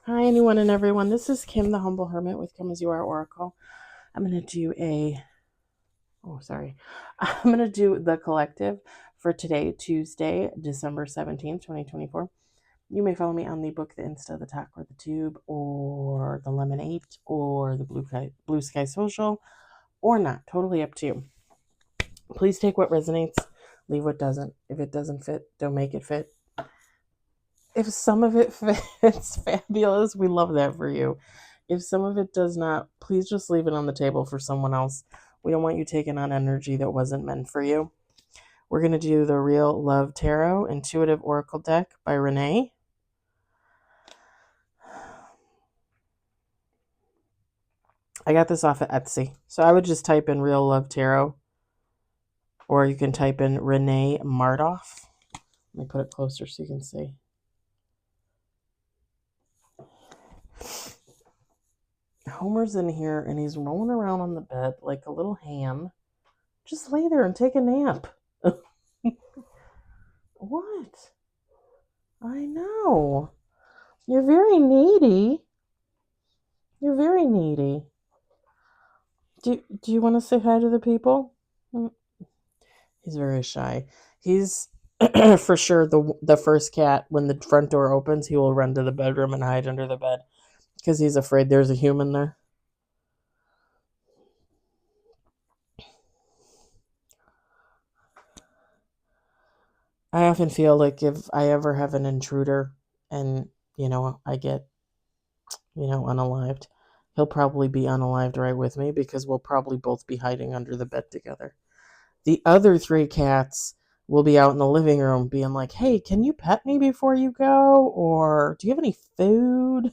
Hi, anyone and everyone. This is Kim, the Humble Hermit with Come As You Are Oracle. I'm going to do I'm going to do the collective for today, Tuesday, December 17th, 2024. You may follow me on the book, the Insta, the Talk, or the Tube, or the Lemon 8, or the Blue Sky Social, or not. Totally up to you. Please take what resonates, leave what doesn't. If it doesn't fit, don't make it fit. If some of it fits, fabulous. We love that for you. If some of it does not, please just leave it on the table for someone else. We don't want you taking on energy that wasn't meant for you. We're going to do the Real Love Tarot Intuitive Oracle Deck by Renee. I got this off of Etsy. So I would just type in Real Love Tarot, or you can type in Renee Mardoff. Let me put it closer so you can see. Homer's in here and he's rolling around on the bed like a little ham. Just lay there and take a nap. What? I know. You're very needy. You're very needy. Do you want to say hi to the people? He's very shy. He's for sure the first cat. When the front door opens, he will run to the bedroom and hide under the bed because he's afraid there's a human there. I often feel like if I ever have an intruder and, I get, unalived, he'll probably be unalived right with me because we'll probably both be hiding under the bed together. The other 3 cats will be out in the living room being like, hey, can you pet me before you go? Or do you have any food?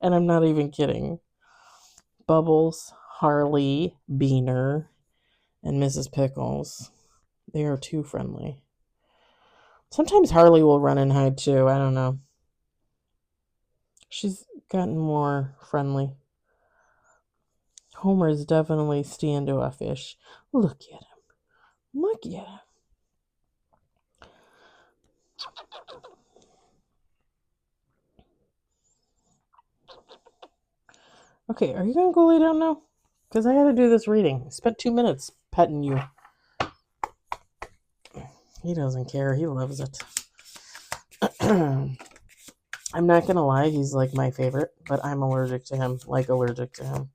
And I'm not even kidding. Bubbles, Harley, Beaner, and Mrs. Pickles. They are too friendly. Sometimes Harley will run and hide too. I don't know. She's gotten more friendly. Homer is definitely standoffish. Look at him. Look at him. Okay, are you going to go lay down now? Because I got to do this reading. I spent 2 minutes petting you. He doesn't care. He loves it. I'm not going to lie. He's like my favorite, but I'm allergic to him. Like allergic to him.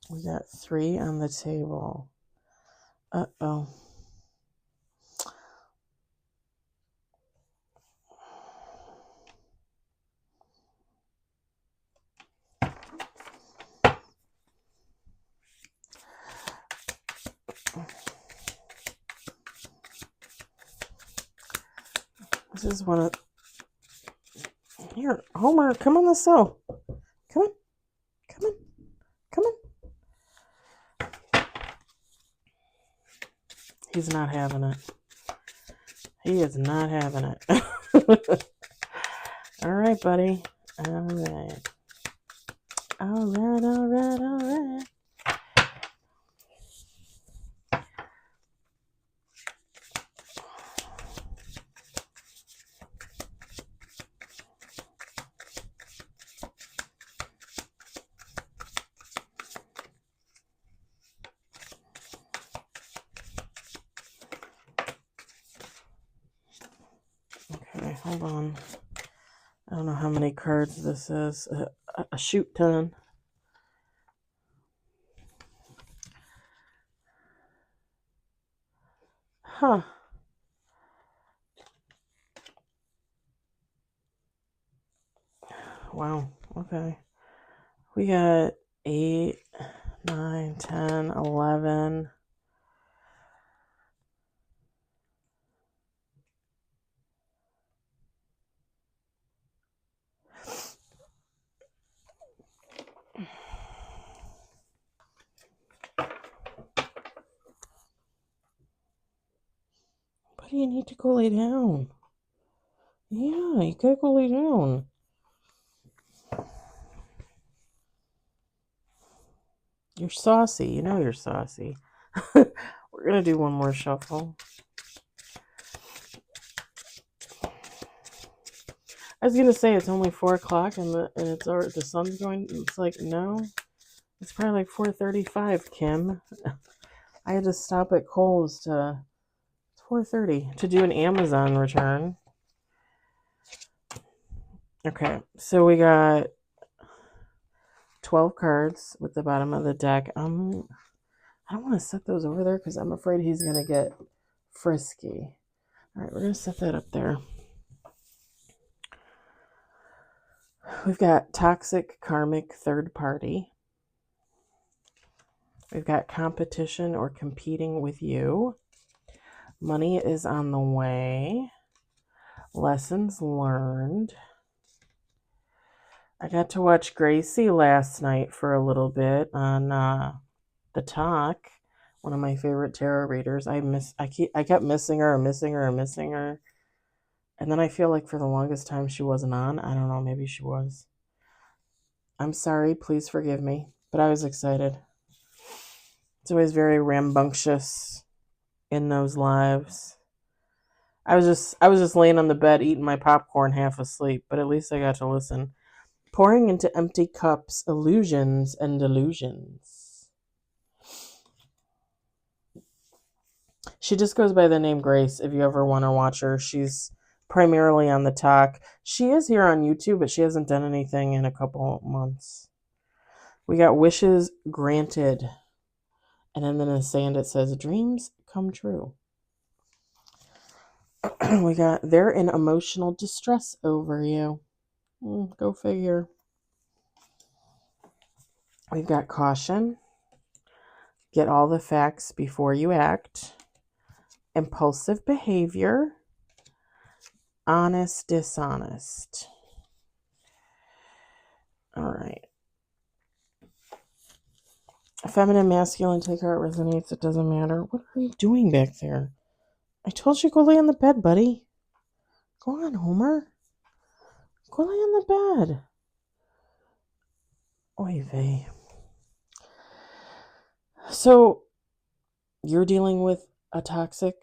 We got 3 on the table. Uh-oh. This is one of... Here, Homer, come on the cell. Come on. Come on. Come on. He's not having it. He is not having it. All right, buddy. All right. All right, all right, all right. Okay, hold on. I don't know how many cards this is. A shoot ton. Huh. Wow. Okay. We got 8, 9, 10, 11. Buddy, you need to go lay down. Yeah, you gotta go lay down. You're saucy. You know you're saucy. We're We're going to do one more shuffle. I was going to say it's only 4 o'clock and the sun's going. It's like, no. It's probably like 4:35, Kim. I had to stop at Kohl's to... It's 4:30 to do an Amazon return. Okay, so we got 12 cards with the bottom of the deck. I don't want to set those over there because I'm afraid he's going to get frisky. All right, we're going to set that up there. We've got toxic, karmic, third party. We've got competition or competing with you. Money is on the way. Lessons learned. I got to watch Gracie last night for a little bit on The Talk. One of my favorite tarot readers. I kept missing her. And then I feel like for the longest time she wasn't on. I don't know, maybe she was. I'm sorry, please forgive me. But I was excited. It's always very rambunctious in those lives. I was just laying on the bed eating my popcorn half asleep, but at least I got to listen. Pouring into empty cups, illusions and delusions. She just goes by the name Grace if you ever want to watch her. She's primarily on The Talk. She is here on YouTube, but she hasn't done anything in a couple months. We got wishes granted. And then in the sand it says, dreams come true. We got, they're in emotional distress over you. Go figure. We've got caution. Get all the facts before you act. Impulsive behavior. Honest, dishonest. All right. Feminine, masculine, take how it resonates. It doesn't matter. What are you doing back there? I told you go lay on the bed, buddy. Go on, Homer. Go lay on the bed. Oy vey. So, you're dealing with a toxic,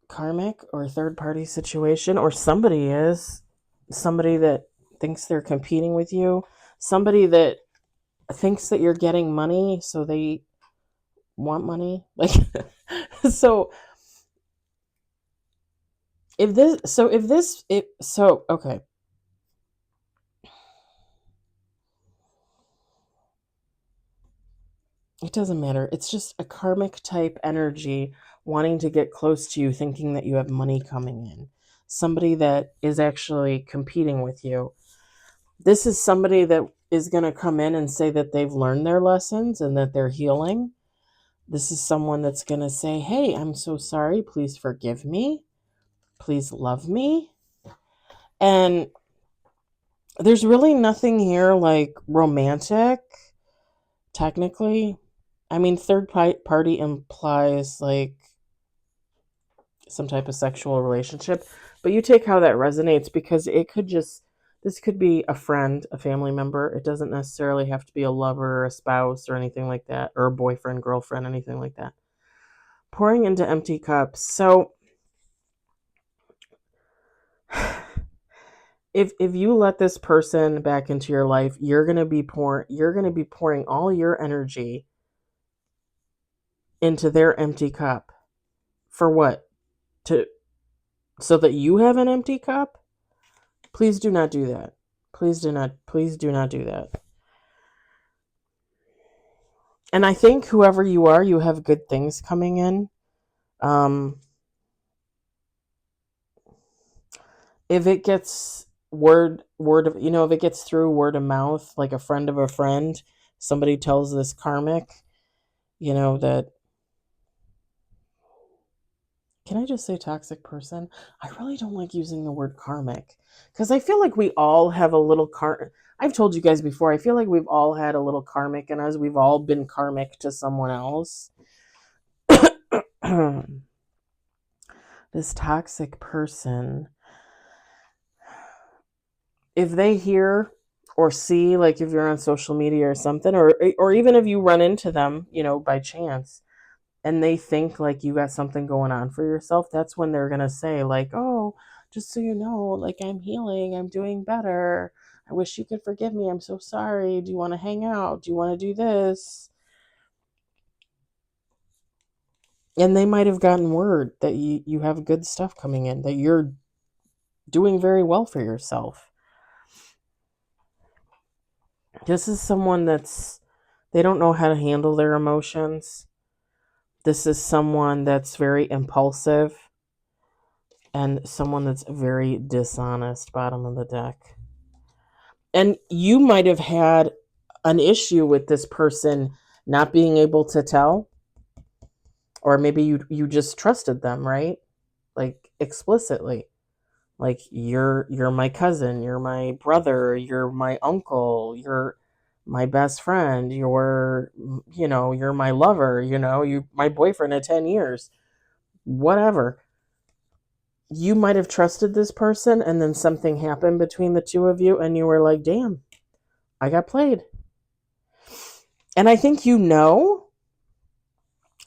karmic, or third-party situation, or somebody is. Somebody that thinks they're competing with you. Somebody that thinks that you're getting money, so they want money. Like, okay. It doesn't matter. It's just a karmic type energy wanting to get close to you, thinking that you have money coming in. Somebody that is actually competing with you. This is somebody that is going to come in and say that they've learned their lessons and that they're healing. This is someone that's going to say, hey, I'm so sorry. Please forgive me. Please love me. And there's really nothing here like romantic, technically. I mean, third party implies like some type of sexual relationship, but you take how that resonates because this could be a friend, a family member. It doesn't necessarily have to be a lover or a spouse or anything like that, or a boyfriend, girlfriend, anything like that. Pouring into empty cups. So if you let this person back into your life, you're going to be pouring all your energy into their empty cup. For what? So that you have an empty cup? Please do not do that. Please do not do that. And I think whoever you are, you have good things coming in. If it gets if it gets through word of mouth, like a friend of a friend, somebody tells this karmic, that, can I just say toxic person? I really don't like using the word karmic because I feel like we all have a little I've told you guys before, I feel like we've all had a little karmic in us. We've all been karmic to someone else. This toxic person, if they hear or see, like if you're on social media or something, or even if you run into them, by chance, and they think like you got something going on for yourself, that's when they're going to say like, oh, just so you know, like I'm healing, I'm doing better. I wish you could forgive me. I'm so sorry. Do you want to hang out? Do you want to do this? And they might have gotten word that you have good stuff coming in, that you're doing very well for yourself. This is someone they don't know how to handle their emotions. This is someone that's very impulsive and someone that's very dishonest, bottom of the deck. And you might have had an issue with this person not being able to tell, or maybe you just trusted them, right? Like explicitly. Like you're my cousin, you're my brother, you're my uncle, you're my best friend, you're my lover, you my boyfriend of 10 years. Whatever. You might have trusted this person and then something happened between the two of you and you were like, "Damn, I got played." And I think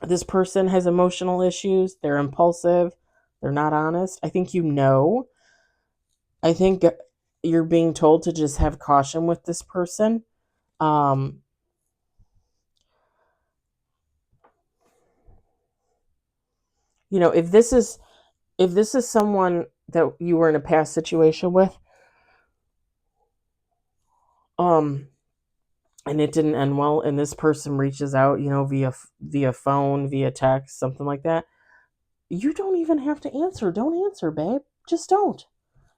this person has emotional issues, they're impulsive, they're not honest. I think I think you're being told to just have caution with this person. Um, if this is someone that you were in a past situation with, um, and it didn't end well, and this person reaches out, via phone, via text, something like that, you don't even have to answer. Don't answer, babe. Just don't.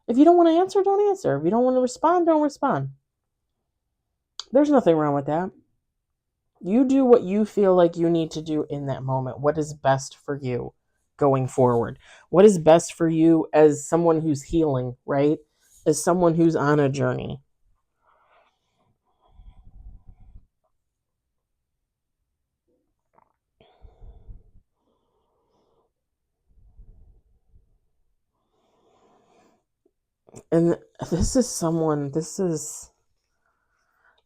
If you don't want to answer, don't answer. If you don't want to respond, don't respond. There's nothing wrong with that. You do what you feel like you need to do in that moment. What is best for you going forward? What is best for you as someone who's healing, right? As someone who's on a journey. And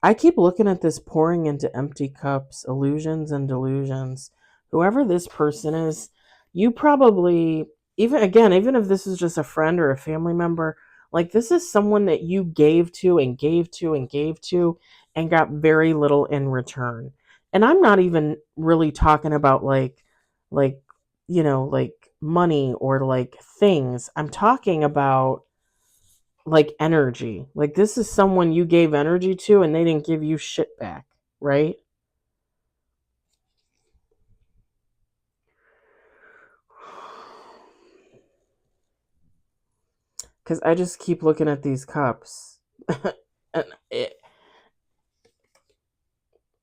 I keep looking at this pouring into empty cups, illusions and delusions. Whoever this person is, you probably, even if this is just a friend or a family member, like this is someone that you gave to and gave to and gave to and got very little in return. And I'm not even really talking about like, like money or like things. I'm talking about like energy. Like this is someone you gave energy to and they didn't give you shit back, right? Cuz I just keep looking at these cups. And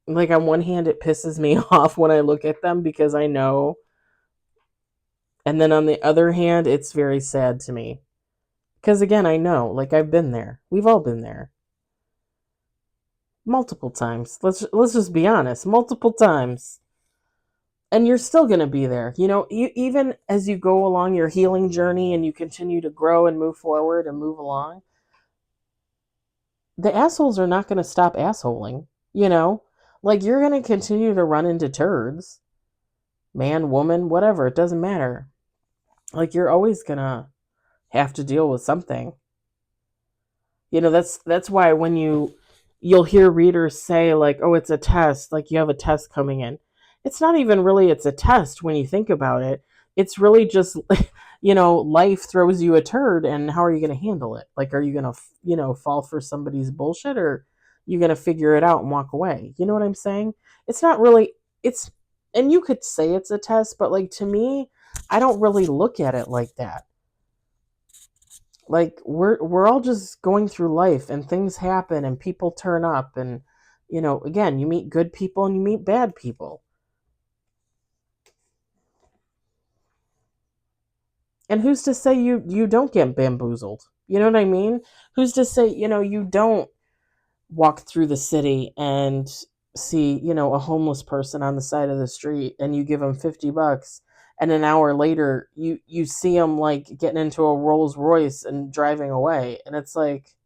like on one hand it pisses me off when I look at them because I know, and then on the other hand it's very sad to me. Cuz again, I know, like I've been there. We've all been there. Multiple times. Let's just be honest, multiple times. And you're still going to be there. Even as you go along your healing journey and you continue to grow and move forward and move along, the assholes are not going to stop assholing, you know? Like you're going to continue to run into turds, man, woman, whatever, it doesn't matter. Like you're always going to have to deal with something. That's why when you'll hear readers say like, "Oh, it's a test," like you have a test coming in. It's not even really it's a test when you think about it. It's really just life throws you a turd and how are you going to handle it? Like are you going to, fall for somebody's bullshit, or you going to figure it out and walk away? You know what I'm saying? It's not really it's and you could say it's a test, but like to me, I don't really look at it like that. Like we're all just going through life and things happen and people turn up, and again, you meet good people and you meet bad people. And who's to say you don't get bamboozled? You know what I mean? Who's to say, you don't walk through the city and see, a homeless person on the side of the street and you give them $50, and an hour later you see them like getting into a Rolls Royce and driving away, and it's like,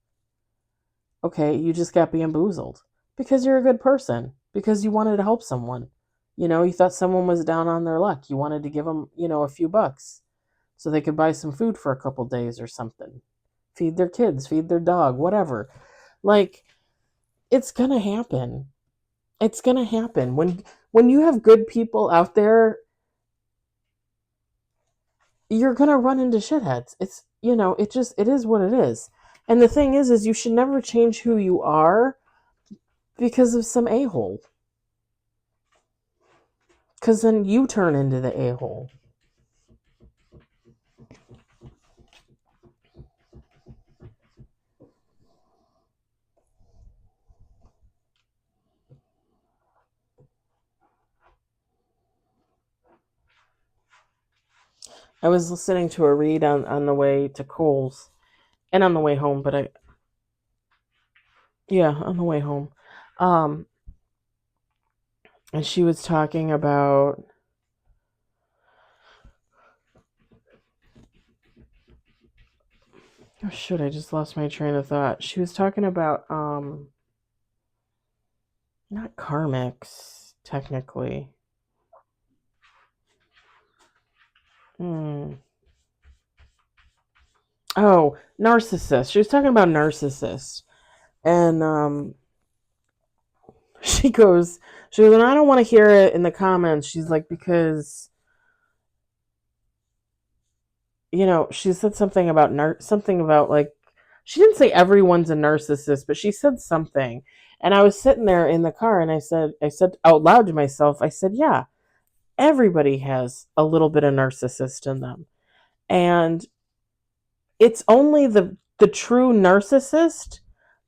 okay, you just got bamboozled because you're a good person, because you wanted to help someone. You thought someone was down on their luck. You wanted to give them, a few bucks so they could buy some food for a couple days or something. Feed their kids, feed their dog, whatever. Like, it's going to happen. It's going to happen. When you have good people out there, you're going to run into shitheads. It is what it is. And the thing is you should never change who you are because of some a-hole. Because then you turn into the a-hole. I was listening to a read on the way to Kohl's and on the way home, on the way home. And she was talking about, oh shit, I just lost my train of thought. She was talking about, not karmics, technically. Oh, narcissist. She was talking about narcissists. And she goes, and I don't want to hear it in the comments. She's like, because, she said something about like, she didn't say everyone's a narcissist, but she said something. And I was sitting there in the car and I said out loud to myself, I said, yeah, everybody has a little bit of narcissist in them. And it's only the true narcissist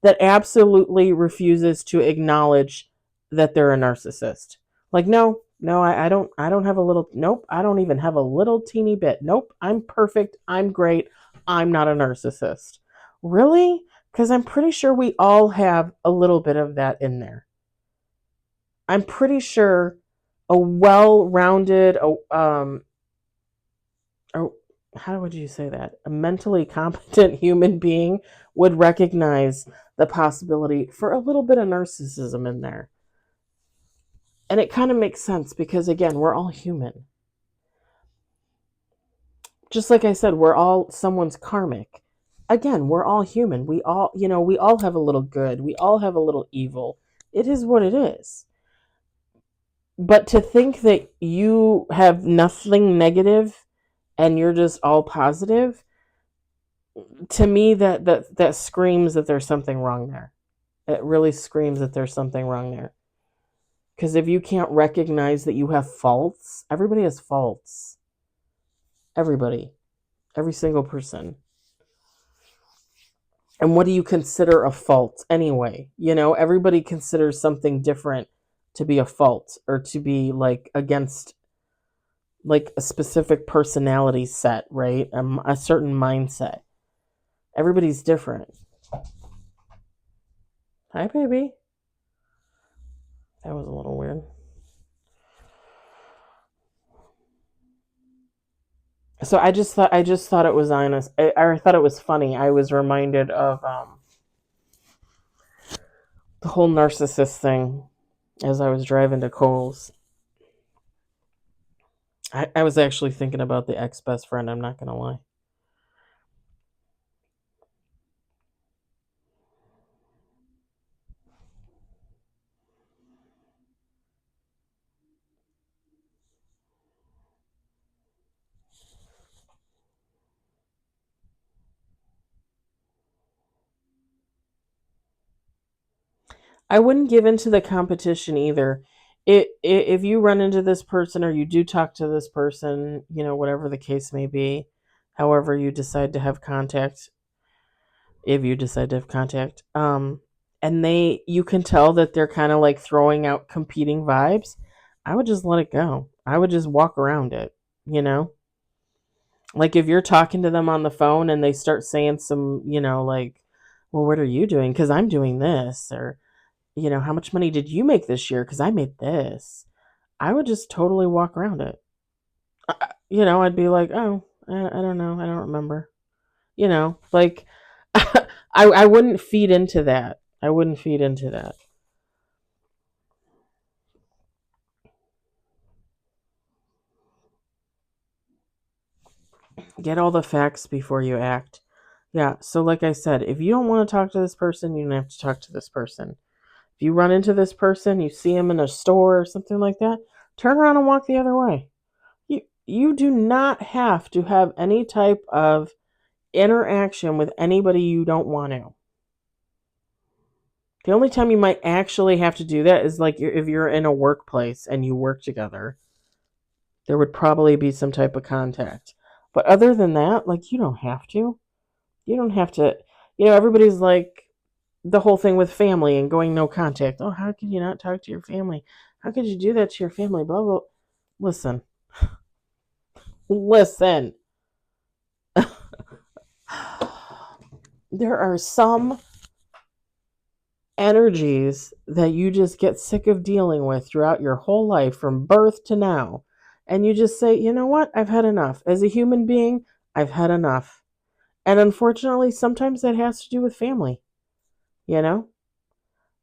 that absolutely refuses to acknowledge that they're a narcissist. Like, no, I don't have a little, nope, I don't even have a little teeny bit. Nope, I'm perfect, I'm great, I'm not a narcissist. Really? Because I'm pretty sure we all have a little bit of that in there. I'm pretty sure a well-rounded, how would you say that? A mentally competent human being would recognize the possibility for a little bit of narcissism in there. And it kind of makes sense because, again, we're all human. Just like I said, we're all someone's karmic. Again, we're all human. We all have a little good. We all have a little evil. It is what it is. But to think that you have nothing negative and you're just all positive, to me, that screams that there's something wrong there. It really screams that there's something wrong there. Because if you can't recognize that you have faults, everybody has faults. Everybody. Every single person. And what do you consider a fault anyway? Everybody considers something different to be a fault or to be like against like a specific personality set, right? A certain mindset. Everybody's different. Hi, baby. That was a little weird. So I just thought it was honest. I thought it was funny. I was reminded of the whole narcissist thing as I was driving to Kohl's. I was actually thinking about the ex-best friend, I'm not gonna lie. I wouldn't give into the competition either. If you run into this person or you do talk to this person, whatever the case may be, however you decide to have contact, if you decide to have contact, and you can tell that they're kind of like throwing out competing vibes, I would just let it go. I would just walk around it, Like if you're talking to them on the phone and they start saying some, like, well, what are you doing? Because I'm doing this, or how much money did you make this year? Because I made this. I would just totally walk around it. I'd be like, oh, I don't know. I don't remember. Like, I wouldn't feed into that. I wouldn't feed into that. Get all the facts before you act. Yeah, so like I said, if you don't want to talk to this person, you don't have to talk to this person. If you run into this person, you see him in a store or something like that, turn around and walk the other way. You do not have to have any type of interaction with anybody you don't want to. The only time you might actually have to do that is like if you're in a workplace and you work together. There would probably be some type of contact. But other than that, like, you don't have to. You don't have to. Everybody's like the whole thing with family and going no contact. Oh, how could you not talk to your family? How could you do that to your family? Blah, blah. Listen. Listen. There are some energies that you just get sick of dealing with throughout your whole life from birth to now. And you just say, you know what? I've had enough. As a human being, I've had enough. And unfortunately, sometimes that has to do with family, you know?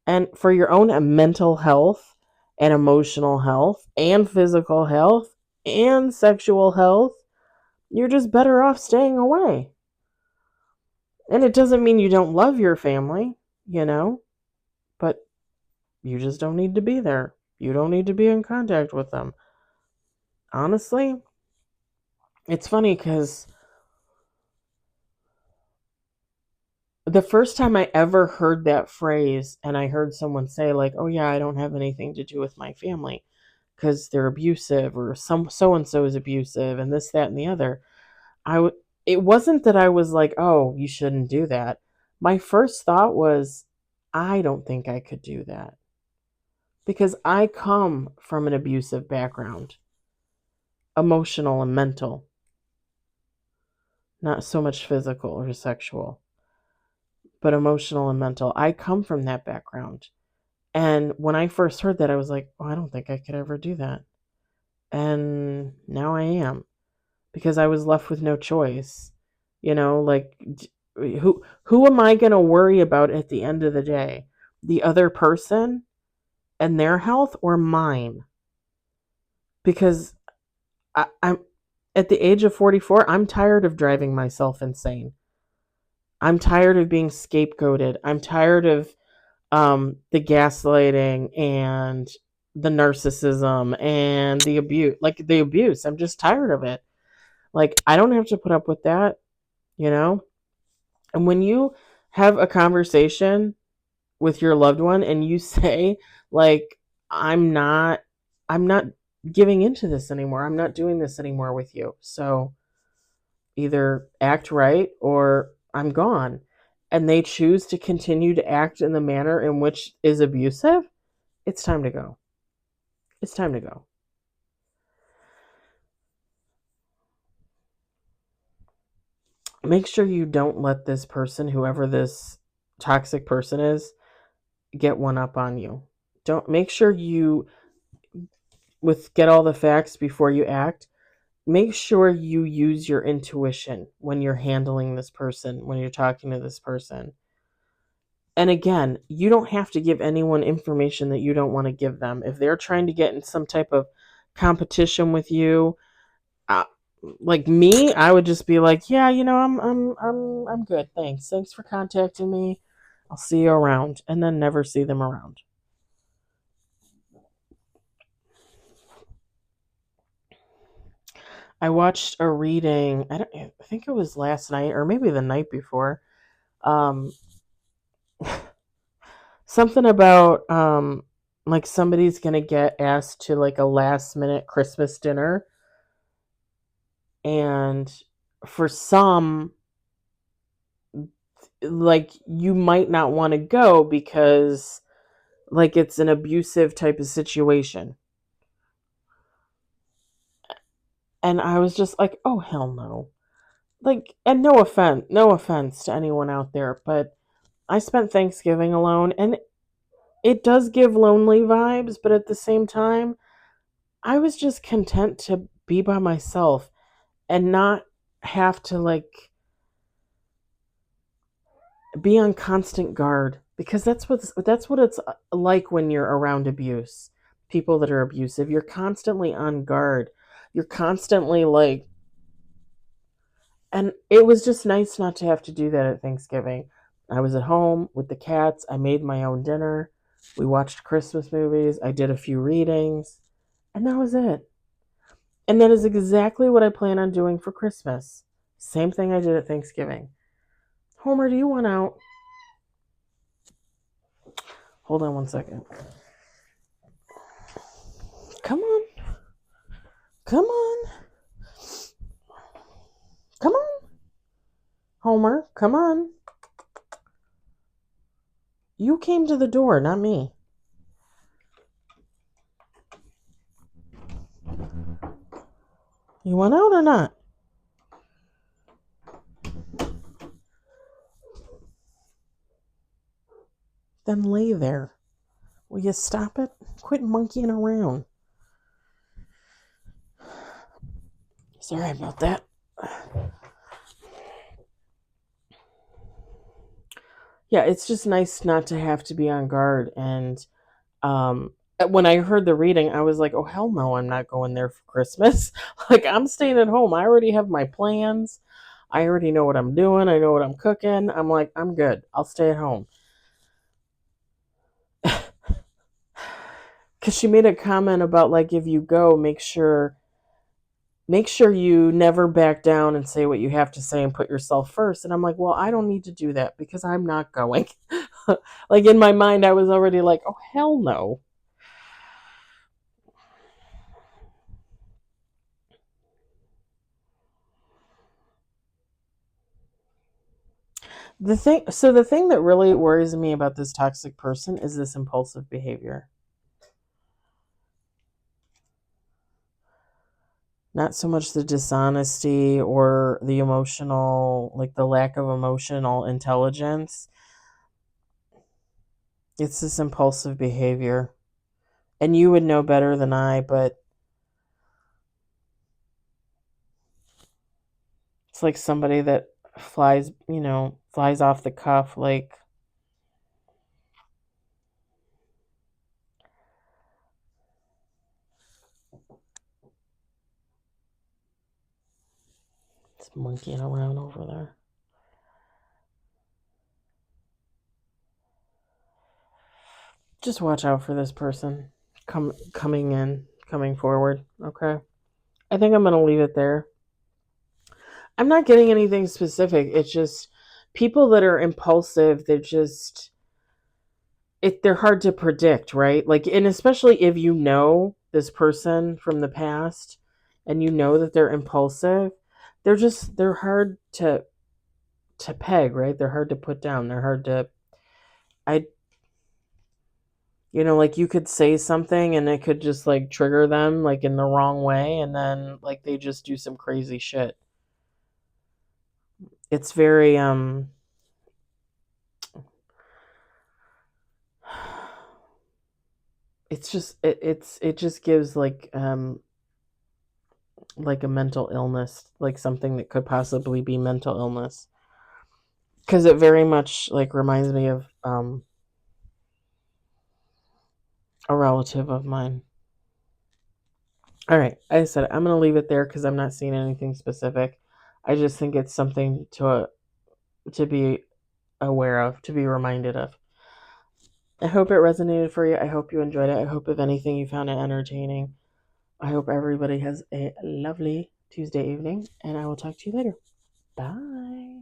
And for your own mental health and emotional health and physical health and sexual health, you're just better off staying away. And it doesn't mean you don't love your family, but you just don't need to be there. You don't need to be in contact with them. Honestly, it's funny because the first time I ever heard that phrase and I heard someone say, like, oh yeah, I don't have anything to do with my family because they're abusive or some so-and-so is abusive and this, that, and the other. It wasn't that I was like, oh, you shouldn't do that. My first thought was, I don't think I could do that because I come from an abusive background, emotional and mental, not so much physical or sexual, but emotional and mental. I come from that background. And when I first heard that, I was like, oh, I don't think I could ever do that. And now I am because I was left with no choice. Like, who am I going to worry about at the end of the day? The other person and their health or mine? Because I'm at the age of 44, I'm tired of driving myself insane. I'm tired of being scapegoated. I'm tired of the gaslighting and the narcissism and the abuse. Like, the abuse. I'm just tired of it. Like, I don't have to put up with that, you know? And when you have a conversation with your loved one and you say, like, I'm not giving into this anymore. I'm not doing this anymore with you. So either act right or I'm gone. And they choose to continue to act in the manner in which is abusive, it's time to go. It's time to go. Make sure you don't let this person, whoever this toxic person is, get one up on you. Don't make sure you get all the facts before you act. Make sure you use your intuition when you're handling this person, when you're talking to this person. And again, you don't have to give anyone information that you don't want to give them. If they're trying to get in some type of competition with you, uh, like me, I would just be like, yeah, I'm good. Thanks for contacting me. I'll see you around, and then never see them around. I watched a reading. I think it was last night or maybe the night before. Um, something about like somebody's gonna get asked to like a last minute Christmas dinner, and for some, like, you might not want to go because like it's an abusive type of situation. And I was just like, oh hell no. Like, and no offense to anyone out there, but I spent Thanksgiving alone and it does give lonely vibes, but at the same time, I was just content to be by myself and not have to like be on constant guard, because that's what it's like when you're around abuse. People that are abusive, you're constantly on guard. You're constantly like And it was just nice not to have to do that at Thanksgiving. I was at home with the cats. I made my own dinner. We watched Christmas movies. I did a few readings. And that was it. And that is exactly what I plan on doing for Christmas. Same thing I did at Thanksgiving. Homer, do you want out? Hold on one second. Come on. Come on. Come on. Homer, come on. You came to the door, not me. You want out or not? Then lay there. Will you stop it? Quit monkeying around. Sorry about that. Yeah, it's just nice not to have to be on guard. And when I heard the reading, I was like, oh, hell no, I'm not going there for Christmas. Like, I'm staying at home. I already have my plans. I already know what I'm doing. I know what I'm cooking. I'm like, I'm good. I'll stay at home. Because she made a comment about, like, if you go, make sure you never back down and say what you have to say and put yourself first. And I'm like, well, I don't need to do that because I'm not going. Like, in my mind, I was already like, oh, hell no. The thing that really worries me about this toxic person is this impulsive behavior. Not so much the dishonesty or the emotional, like the lack of emotional intelligence. It's this impulsive behavior. And you would know better than I, but it's like somebody that flies off the cuff, like, it's monkeying around over there. Just watch out for this person coming forward, okay? I think I'm going to leave it there. I'm not getting anything specific. It's just people that are impulsive, they're hard to predict, right? Like, and especially if you know this person from the past and you know that they're impulsive, they're hard to peg, right? They're hard to put down. They're hard to I like you could say something and it could just like trigger them like in the wrong way, and then like they just do some crazy shit. It's very it's just it just gives like a mental illness, like something that could possibly be mental illness, because it very much like reminds me of a relative of mine. All right, I said I'm gonna leave it there because I'm not seeing anything specific. I just think it's something to be aware of, to be reminded of. I hope it resonated for you. I hope you enjoyed it. I hope, if anything, you found it entertaining. I hope everybody has a lovely Tuesday evening, and I will talk to you later. Bye.